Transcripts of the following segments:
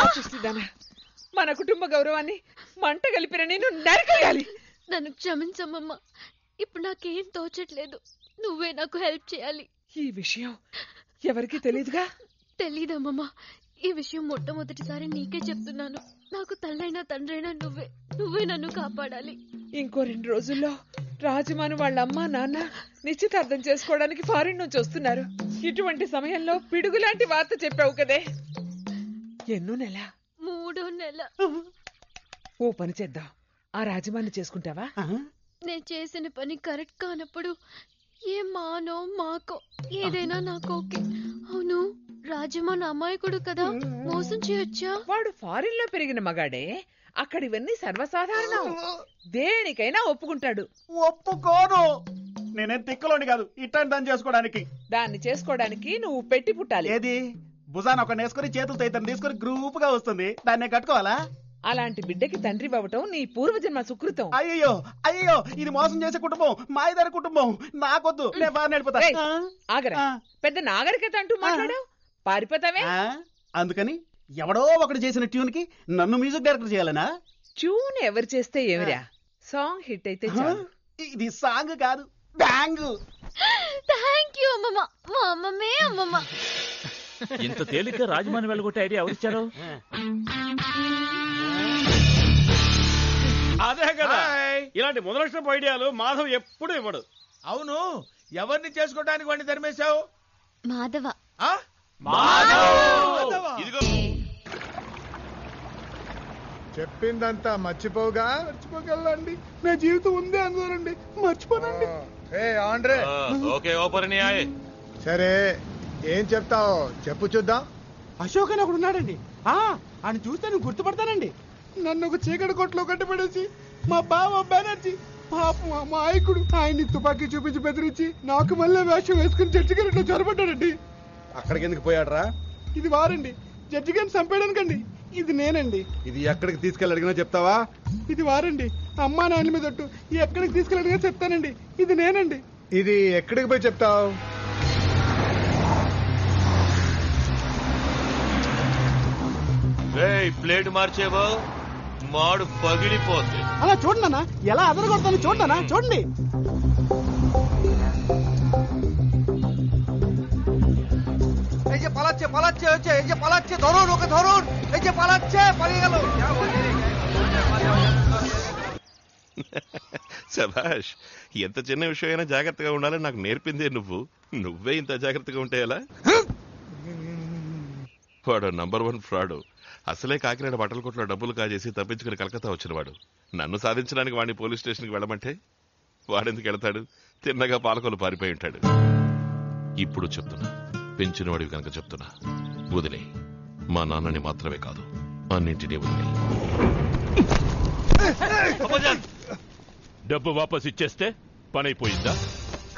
పాపిస్తుందానా, మన కుటుంబ గౌరవాన్ని మంట కలిపిన నేను నరకేయాలి. నన్ను క్షమించమ్మమ్మ. ఇప్పుడు నాకేం తోచట్లేదు. నువ్వే నాకు హెల్ప్ చేయాలి. ఈ విషయం ఎవరికి తెలీదుగా? తెలీదమ్మమ్మ. ఈ విషయం మొట్టమొదటిసారి నీకే చెప్తున్నాను. నాకు తల్లైనా తండ్రైనా నువ్వే నన్ను కాపాడాలి. ఇంకో 2 రోజుల్లో రాజమాను వాళ్ళ అమ్మ నాన్న నిశ్చితార్థం చేసుకోవడానికి ఫారిన్ నుంచి వస్తున్నారు. ఇటువంటి సమయంలో పిడుగులాంటి వార్త చెప్పావు కదే. ఎన్నో నెల? 3వ నెల. ఓ పని చేద్దాం, ఆ రాజమాన్ని చేసుకుంటావా? నేను చేసిన పని కరెక్ట్ కానప్పుడు ఏ మానో మాకో ఏదైనా నాకు ఓకే. అవును, రాజమాన్ అమాయకుడు కదా, మోసం చేయొచ్చా? వాడు ఫారిన్ లో పెరిగిన మగాడే, అక్కడ ఇవన్నీ సర్వసాధారణం. దేనికైనా ఒప్పుకుంటాడు. ఒప్పుకోను. నేనేం తిక్కలోని కాదు ఇట్లాంటి దాన్ని చేసుకోవడానికి. దాన్ని చేసుకోవడానికి నువ్వు పెట్టి పుట్టాలి. ఏది భుజాన ఒక నేసుకొని చేతులతో ఇతను తీసుకొని గ్రూప్ గా వస్తుంది, దాన్నే కట్టుకోవాలా? అలాంటి బిడ్డకి తండ్రి అవ్వటం నీ పూర్వజన్మ సుకృతం. అయ్యో అయ్యో, ఇది మోసం చేసే కుటుంబం, మాయదారి కుటుంబం. నాకొద్దు, నేను బాగా నడిపోతా. ఆగరా, పెద్ద నాగరికత అంటూ మాట్లాడావు, పారిపోతావే. అందుకని ఎవడో ఒకటి చేసిన ట్యూన్ కి నన్ను మ్యూజిక్ డైరెక్టర్ చేయాలనా? ట్యూన్ ఎవరు చేస్తే ఏమిరా, సాంగ్ హిట్ అయితే చాలు. ఇది సాంగ్ కాదు, బ్యాంగ్. థ్యాంక్ యూ అమ్మమ్మ. మా అమ్మమ్మే అమ్మమ్మ. ఇంత తేలిక రాజమాని వెళ్ళగొట్టే ఐడియా ఎవరిచ్చారు? అదే కదా, ఇలాంటి మొదలక్షణపు ఐడియాలు మాధవ్ ఎప్పుడు ఇవ్వడు. అవును, ఎవరిని చేసుకోవడానికి వాడిని ధర్మేశావు? మాధవ. చెప్పిందంతా మర్చిపోగలండి. నా జీవితం ఉందే అందులోనండి, మర్చిపోనండి. సరే, ఏం చెప్తావు చెప్పు చూద్దాం. అశోక్ అని ఒకడు ఉన్నాడండి, ఆయన చూస్తే నువ్వు గుర్తుపడతానండి. నన్ను ఒక చీకటి కొట్లో కట్టబడేసి మా బావ బెనర్జీ పాపం మా మాయకుడు ఆయన్ని తుపాకీ చూపించి బెదిరించి నాకు మళ్ళీ వేషం వేసుకుని జడ్జి గారిలో చొరబడ్డాడండి. అక్కడికి ఎందుకు పోయాడరా? ఇది వారండి, జడ్జి గారిని చంపేయడానికండి. ఇది నేనండి. ఇది ఎక్కడికి తీసుకెళ్ళి అడిగినా చెప్తావా? ఇది వారండి, అమ్మా నాయన మీద ఒట్టు. ఎక్కడికి తీసుకెళ్ళి అడిగినా చెప్తానండి. ఇది నేనండి. ఇది ఎక్కడికి పోయి చెప్తావు? ప్లేట్ మార్చేవో మాడు పగిలిపోద్ది. అలా చూడనా, ఎలా అదరగొడతాను చూడనా, చూడండి. এই যে পালাচ্ছে পালাচ্ছে হচ্ছে, এই যে পালাচ্ছে, ধরুন ওকে ধরুন, এই যে পালাচ্ছে, পালিয়ে গেল। శభాష్, ఎంత చిన్న విషయమైనా జాగ్రత్తగా ఉండాలని నాకు నేర్పిందే నువ్వే ఇంత జాగ్రత్తగా ఉంటే ఎలా? వాడు నంబర్ 1 ఫ్రాడు. అసలే కాకినాడ బట్టల కొట్లో డబ్బులు కాజేసి తప్పించుకుని కలకత్తా వచ్చినవాడు. నన్ను సాధించడానికి వాడిని పోలీస్ స్టేషన్కి వెళ్ళమంటే వాడెందుకు వెళతాడు? తిన్నగా పాలకొలు పారిపోయి ఉంటాడు. ఇప్పుడు చెప్తున్నా, పెంచినవాడివి కనుక చెప్తున్నా, వదిలే. మా నాన్నని మాత్రమే కాదు, అన్నింటినీ వదిలే. డబ్బు వాపస్ ఇచ్చేస్తే పనైపోయిందా?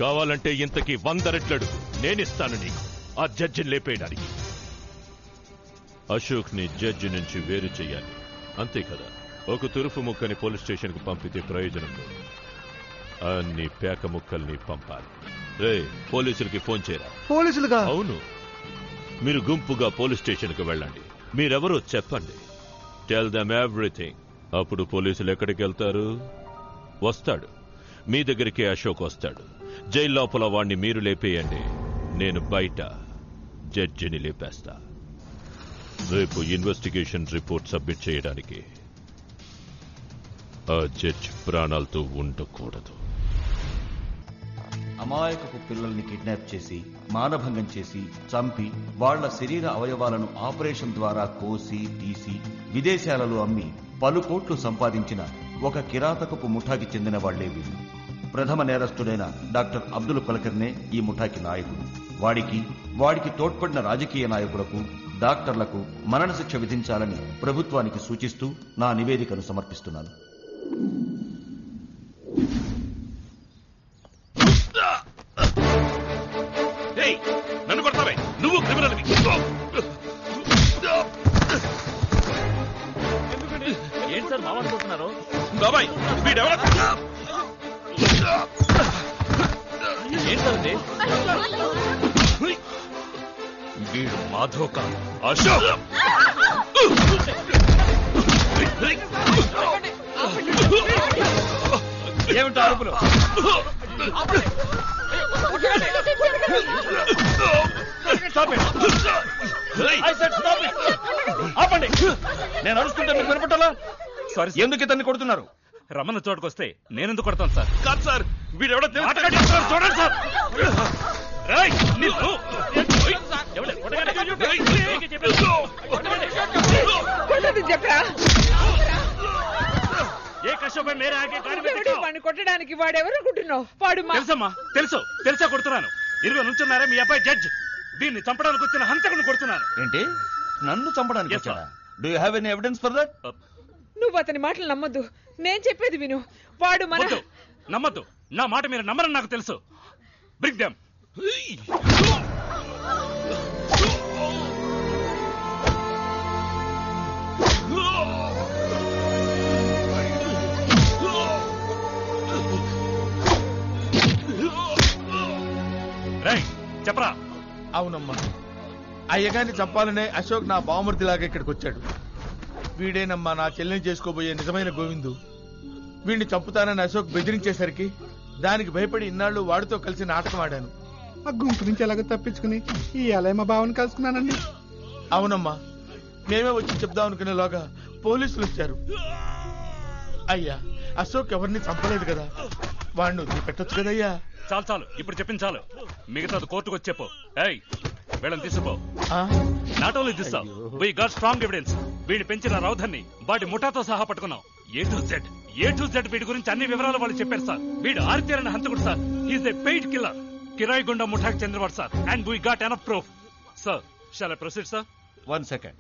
కావాలంటే ఇంతకి 100 రెట్లడు నేనిస్తాను నీకు, ఆ జడ్జిని లేపేయడానికి. అశోక్ ని జడ్జి నుంచి వేరు చెయ్యాలి, అంతే కదా? ఒక తురుపు ముక్కని పోలీస్ స్టేషన్ కు పంపితే ప్రయోజనం లేదు, అన్ని పేక ముక్కల్ని పంపాలి. రే, పోలీసులకి ఫోన్ చేయరా. పోలీసులుగా? అవును, మీరు గుంపుగా పోలీస్ స్టేషన్ కు వెళ్ళండి. మీరెవరో చెప్పండి, టెల్ దెమ్ ఎవ్రీథింగ్. అప్పుడు పోలీసులు ఎక్కడికి వెళ్తారు? వస్తాడు, మీ దగ్గరికి అశోక్ వస్తాడు. జైలు లోపల వాణ్ణి మీరు లేపేయండి, నేను బయట జడ్జిని లేపేస్తా. రేపు ఇన్వెస్టిగేషన్ రిపోర్ట్ సబ్మిట్ చేయడానికి ఆ జడ్జి ప్రాణాలతో ఉండకూడదు. అమాయకపు పిల్లల్ని కిడ్నాప్ చేసి, మానభంగం చేసి, చంపి, వాళ్ల శరీర అవయవాలను ఆపరేషన్ ద్వారా కోసి తీసి విదేశాలలో అమ్మి పలు కోట్లు సంపాదించిన ఒక కిరాతకపు ముఠాకి చెందిన వాళ్లే వీళ్ళు. ప్రథమ నేరస్తుడైన డాక్టర్ అబ్దుల్ కలకర్నే ఈ ముఠాకి నాయకుడు. వాడికి తోడ్పడిన రాజకీయ నాయకులకు, డాక్టర్లకు మరణశిక్ష విధించాలని ప్రభుత్వానికి సూచిస్తూ నా నివేదికను సమర్పిస్తున్నాను. నన్ను కొడతావే, నువ్వు క్రిమినల్వి. ఏం సార్ మామనుకుంటున్నారు? బాబాయ్, వీడెవడ? ఏంటండి? వీడు మాధవ్ కాదు, అశోక్. ఏమిటో అరుపులు? ఆపండి. నేను అరుస్తుంటే మీకు వినపట్టాలా? సారీ, ఎందుకు ఇతన్ని కొడుతున్నారు? రమ్మన్న చోటుకొస్తే నేనెందుకు కొడతాను సార్? కాదు సార్, వీడెవడో చూడండి సార్. చెప్పరా ఏ కష్టపై మేరే ఆగే వాడిని కొట్టడానికి వాడెవరనుకుంటున్నావు? వాడు తెలుసమ్మా, తెలుసా కొడుతున్నాను. ఇరుగు నుంచున్నారా మీ అబ్బాయి జడ్జ్. దీన్ని చంపడానికి వచ్చిన హంతకుని కొడుతున్నాను. ఏంటి, నన్ను చంపడానికి వచ్చాడా? Do you have any evidence for that? నువ్వు అతని మాటలు నమ్మొద్దు, నేను చెప్పేది విను. వాడు నమ్మద్దు, నా మాట మీరు నమ్మరని నాకు తెలుసు. Bring them. చెప్పరా. అవునమ్మా, అయ్యగారిని చంపాలనే అశోక్ నా బావమర్దిలాగా ఇక్కడికి వచ్చాడు. వీడేనమ్మా నా చెల్లెని చేసుకోబోయే నిజమైన గోవిందు. వీడిని చంపుతానని అశోక్ బెదిరించేసరికి దానికి భయపడి ఇన్నాళ్ళు వాడితో కలిసి నాటకం ఆడాను. ఆ గుంపు నుంచి ఎలాగో తప్పించుకుని ఈ అలయ మా బావని కలుసుకున్నానండి. అవునమ్మా, మేమే వచ్చి చెప్దాం అనుకునేలోగా పోలీసులు వచ్చారు. అయ్యా, అశోక్ ఎవరిని చంపలేదు కదా, వాడిని వదిలిపెట్టొచ్చు కదయ్యా. చాలు, ఇప్పుడు చెప్పింది చాలు. మిగతాది కోర్టుకు వచ్చి చెప్పు. ఏయ్, వీళ్ళని తీసుకో. Not only this, we got strong evidence. వీడిని పెంచిన రౌధర్ని వాడి ముఠాతో సహా పట్టుకున్నాం. ఏ టు జెడ్ వీడి గురించి అన్ని వివరాలు వాళ్ళు చెప్పారు సార్. వీడు ఆరితేరని హంతకుడు sir. He's a paid killer. కిరాయి గుండా ముఠాకి చెందినవాడు sir. And we got enough proof. Sir, shawl I proceed sir? 1 second.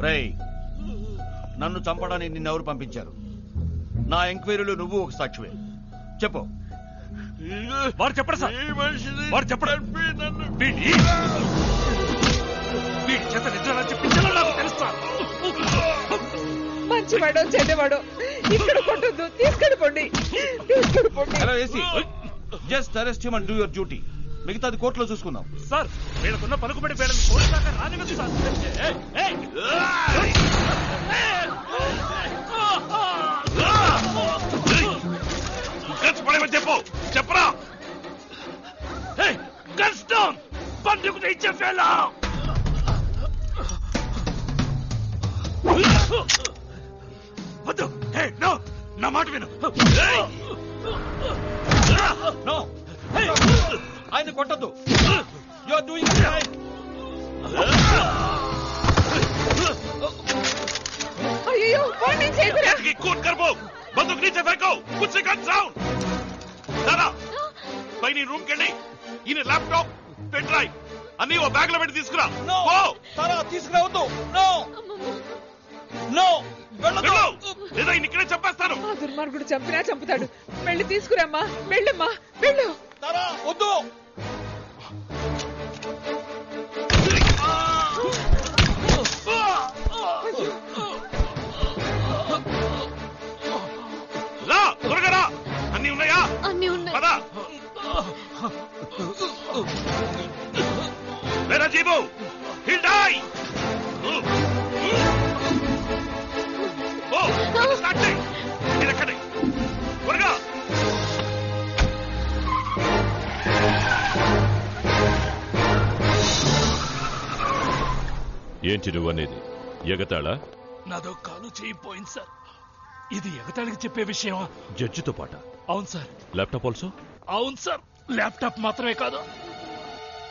రేయ్, నన్ను చంపడానికి నిన్నెవరు పంపించారు? నా ఎంక్వైరీలో నువ్వు ఒక సాక్షివే. చెప్పు. వాడు చెప్పడు సార్, వాడు చెప్పడు. వీడి చేత నిజాలు చెప్పించాలో నాకు తెలుస్తా. మంచివాడో చెడ్డవాడో ఇక్కడ కొట్టొద్దు, తీసుకెళ్ళిపోండి. Hello AC, just arrest him and do your duty. మిగతాది కోర్టులో చూసుకుందాం. సార్, వీళ్ళకున్న పలుకుబడి వీళ్ళని పోలీసు దాకా రానివ్వదు సార్. చెప్పు, చెప్పరా. గన్స్ డౌన్, బందుకు ఇచ్చే ఫెలో. వద్దు, నో, నా మాట విను. నో, ఆయన కొట్టద్దు. You are doing right. అయ్యో, వాడిని చేయకురా. కోర్ట్ కర్బో, బందుకు నీచే ఫేకో, కుచ్ గన్ సౌండ్. దాదా, పై నీ రూమ్ కెళ్ళి ఈయన ల్యాప్టాప్, పెన్ డ్రైవ్ అన్ని ఓ బ్యాగ్ లో పెట్టి తీసుకురా. తీసుకురావద్దు. నో నో, లేదా ఈయన ఇక్కడే చంపేస్తాను. ఆ దుర్మార్గుడు చంపినా చంపుతాడు. వెళ్ళి తీసుకురామ్మా, వెళ్ళమ్మా, వెళ్ళు. వద్దు. రా, త్వరగా రా. అన్ని ఉన్నాయా? అన్ని ఉన్నాయి. పదా. వేరా జీబు, he'll die. స్టార్ట్ చేయి. ఇది ఎక్కడే, త్వరగా. ఏంటి నువ్వనేది? ఎగతాళా? నాదో కాలు చేయిపోయింది సార్. ఇది ఎగతాళికి చెప్పే విషయమా? జడ్జితో పాట? అవును సార్. Laptop also? అవును సార్, ల్యాప్టాప్ మాత్రమే కాదు,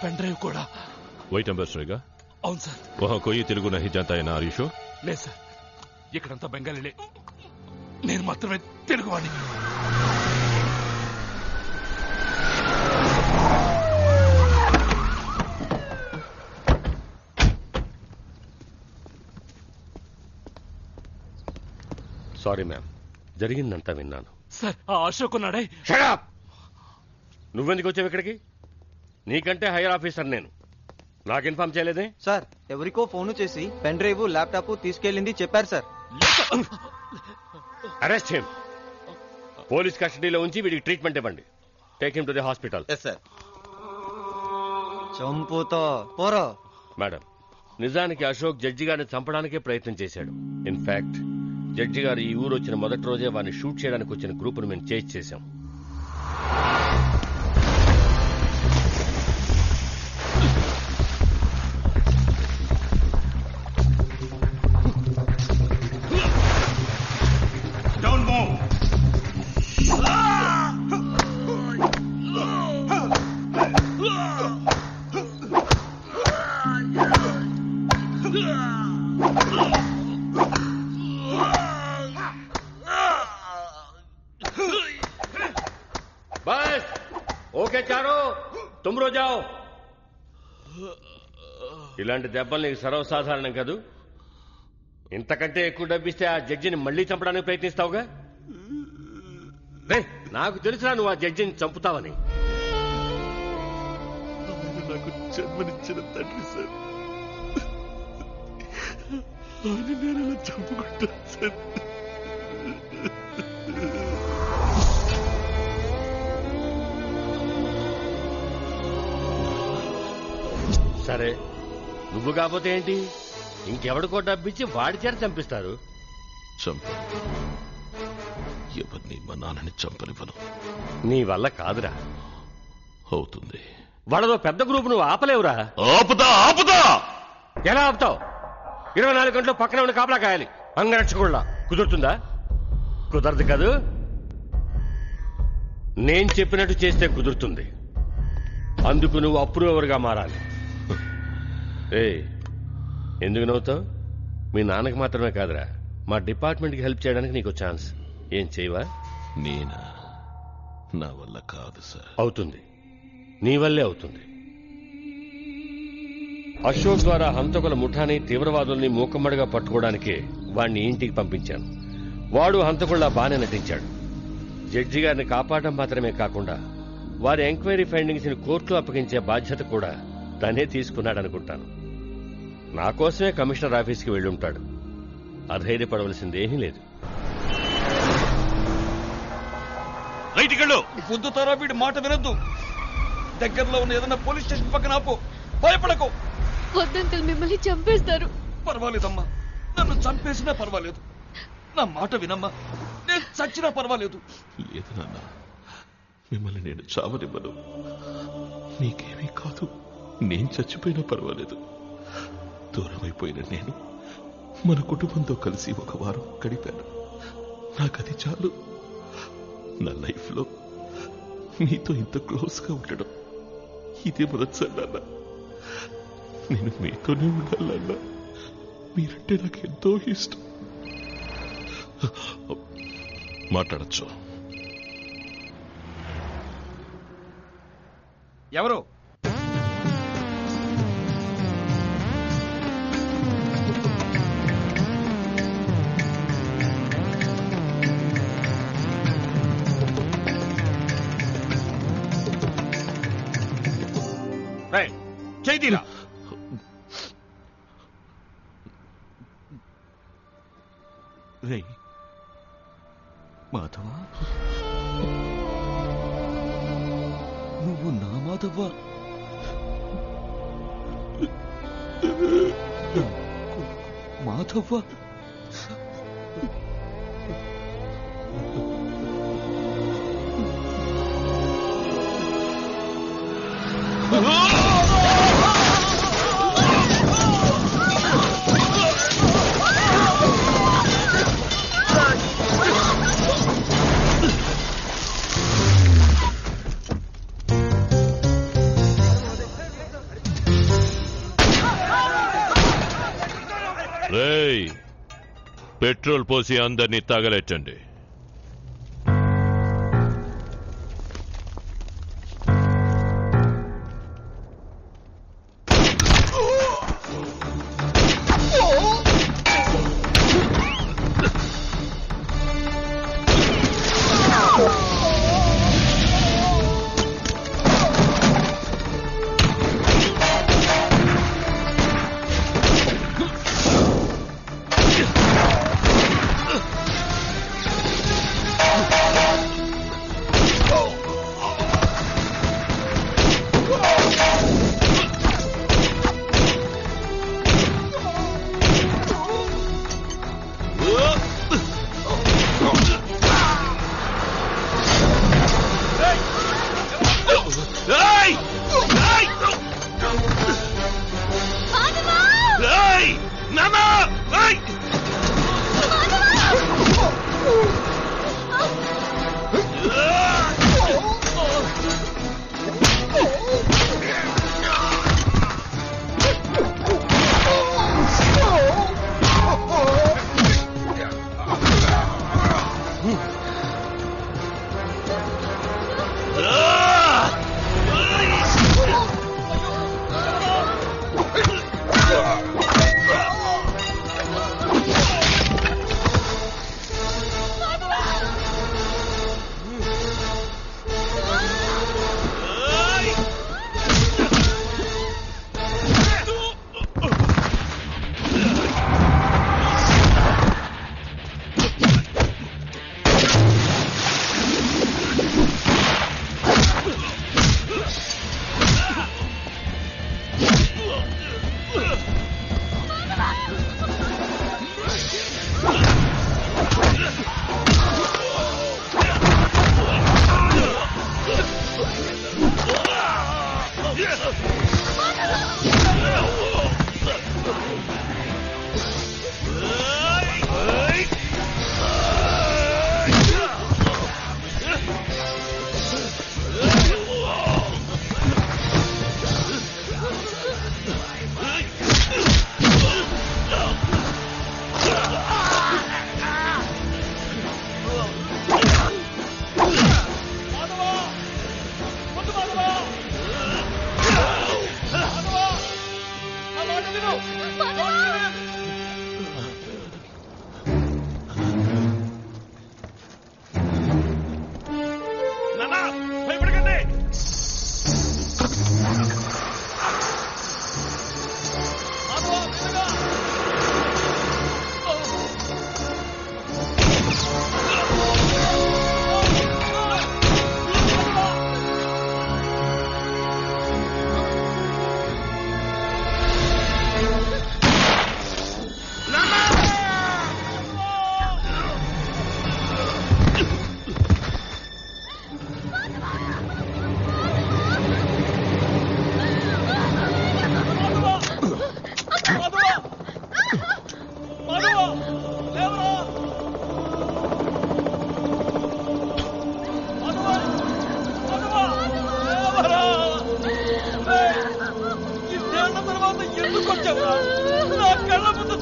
పెన్ డ్రైవ్ కూడా. వైట్ అంబాసిడర్గా? అవును సార్. వహా కోయి తెలుగు నహి జాంతా హై నా? Are you sure? లేదు సార్, ఇక్కడంతా బెంగాలీలే. నేను మాత్రమే తెలుగువాడిని. సారీ మ్యామ్, జరిగిందంతా విన్నాను. సార్, ఆ అశోక్ ఉన్నాడే. షడప్! నువ్వెందుకు వచ్చావు ఇక్కడికి? నీకంటే హైయర్ ఆఫీసర్ నేను. నాకు ఇన్ఫార్మ్ చేయలేదే? సార్, ఎవరికో ఫోన్ చేసి పెన్ డ్రైవ్, ల్యాప్టాప్ తీసుకెళ్ళింది చెప్పారు సార్. Arrest him. పోలీస్ కస్టడీలో ఉంచి వీడికి ట్రీట్మెంట్ ఇవ్వండి. Take him to the hospital. Yes sir. చంపుతో పోరో. మేడం, నిజానికి అశోక్ జడ్జి గారిని చంపడానికే ప్రయత్నం చేశాడు. ఇన్ఫాక్ట్ జడ్జి గారు ఈ ఊరు వచ్చిన మొదటి రోజే వారిని షూట్ చేయడానికి వచ్చిన గ్రూపును మేము చేజ్ చేశాం. बस ఓకే చారో तुम रो जाओ. ఇలాంటి దెబ్బలు నీకు సర్వసాధారణం కాదు. ఇంతకంటే ఎక్కువ డబ్బిస్తే ఆ జడ్జిని మళ్లీ చంపడానికి ప్రయత్నిస్తావుగా. రే, నాకు తెలుసురా నువ్వు ఆ జడ్జిని చంపుతావని. నాకు జన్మనిచ్చిన తండ్రి సార్, ఆయన నేను ఇలా చంపుకుంటాను సార్. సరే, నువ్వు కాకపోతే ఏంటి, ఇంకెవడికో డబ్బిచ్చి వాడి చేత చంపిస్తారు. ఎవరిని మా నాన్నని చంపనివ్వను. నీ వల్ల కాదురా. అవుతుంది. వాళ్ళదో పెద్ద గ్రూప్, నువ్వు ఆపలేవురా. ఆపుతా. ఎలా ఆపుతావు? 24 గంటలు పక్కన ఉండి కాపలా కాయాలి. అంగరక్షకుళ్ళ కుదురుతుందా? కుదరదు కాదు. నేను చెప్పినట్టు చేస్తే కుదురుతుంది. అందుకు నువ్వు అప్రూవర్గా మారాలి. ఎందుకు నవ్వుతావు? మీ నాన్నకి మాత్రమే కాదురా, మా డిపార్ట్మెంట్కి హెల్ప్ చేయడానికి నీకు ఛాన్స్. ఏం చేయవా? నేనా? నా వల్ల కాదు సార్. అవుతుంది, నీ వల్లే అవుతుంది. అశోక్ ద్వారా హంతకుల ముఠాని, తీవ్రవాదుల్ని మూకమ్మడిగా పట్టుకోవడానికే వాణ్ణి ఇంటికి పంపించాను. వాడు హంతకుల్లా బానే నటించాడు. జడ్జి గారిని కాపాడడం మాత్రమే కాకుండా వారి ఎంక్వైరీ ఫైండింగ్స్ ని కోర్టులో అప్పగించే బాధ్యత కూడా తనే తీసుకున్నాడనుకుంటాను. నా కోసమే కమిషనర్ ఆఫీస్కి వెళ్ళుంటాడు. అధైర్యపడవలసిందేమీ లేదు. పొద్దుతారా వీడి మాట వినొద్దు. దగ్గరలో ఉన్న ఏదైనా పోలీస్ స్టేషన్ పక్కన ఆపు. భయపడకు. వద్దంకల్, మిమ్మల్ని చంపేస్తారు. పర్వాలేదమ్మా, నన్ను చంపేసినా పర్వాలేదు. నా మాట వినమ్మా, నేను చచ్చినా పర్వాలేదు. లేదు నాన్న, మిమ్మల్ని నేను చావనివ్వను. మీకేమీ కాదు, నేను చచ్చిపోయినా పర్వాలేదు. దూరమైపోయిన నేను మన కుటుంబంతో కలిసి ఒక వారం గడిపాను. నాకది చాలు. నా లైఫ్ లో మీతో ఇంత క్లోజ్ గా ఉండడం ఇదే మొదటిసారి నాన్న. నేను మీతోనే ఉండాలన్నా. మీరంటే నాకు ఎంతో ఇష్టం. మాట్లాడచ్చు. ఎవరు? చైతీరా, మాధవ, నువ్వు నా మాధవ? మాధవ, రేయ్, పెట్రోల్ పోసి అందరినీ తగలెట్టండి.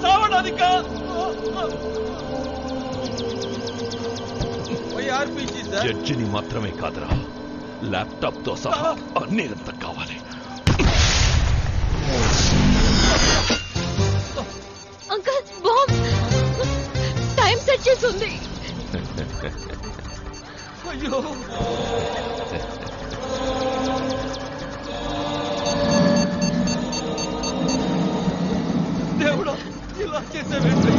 చావడానికా? జడ్జిని మాత్రమే కాదురా, ల్యాప్టాప్ తో సహా అన్ని ఎంత కావాలి. అంకల్ బాంబ్ టైం సెట్ చేసి ఉంది. అయ్యో దేవుడా, ఇలా చేసేవేంటి?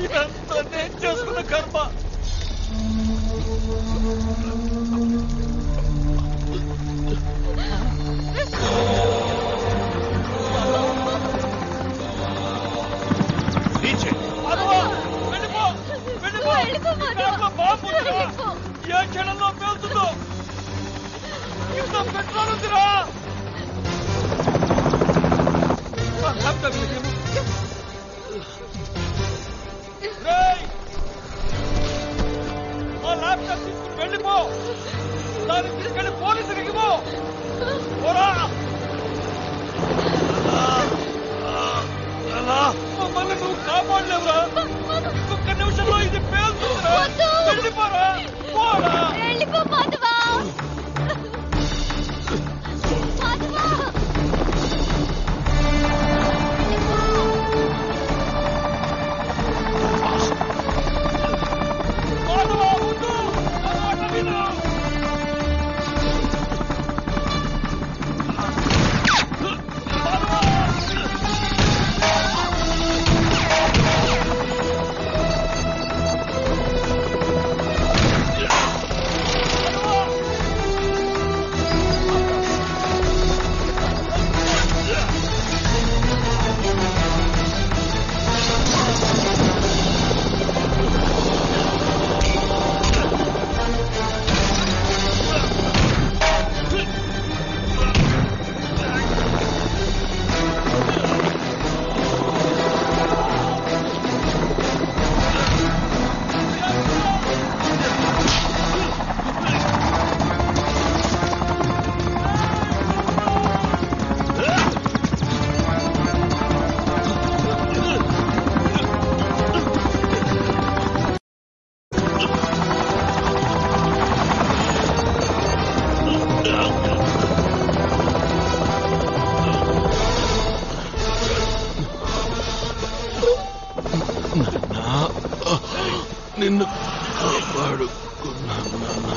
ఇదంతా నేను చేసుకున్న కర్మ. ఏ క్షణంలో పేలుతుందో. ఇంత పెట్రోల్ ఉందిరా. ఆ ల్యాప్టాప్ తీసుకుని వెళ్ళిపో. దాన్ని తీసుకెళ్లి పోలీసులకు ఇవ్వు. మమ్మల్ని నువ్వు కాపాడలేవురా. ఒక్క నిమిషంలో ఇది పేలుతుందిరా. వెళ్ళిపోరా. పోరా. వెళ్ళిపో మాధవా. మాధవా ఉండు. నా మాట విను. నిన్ను కాపాడుకున్నాను నాన్న.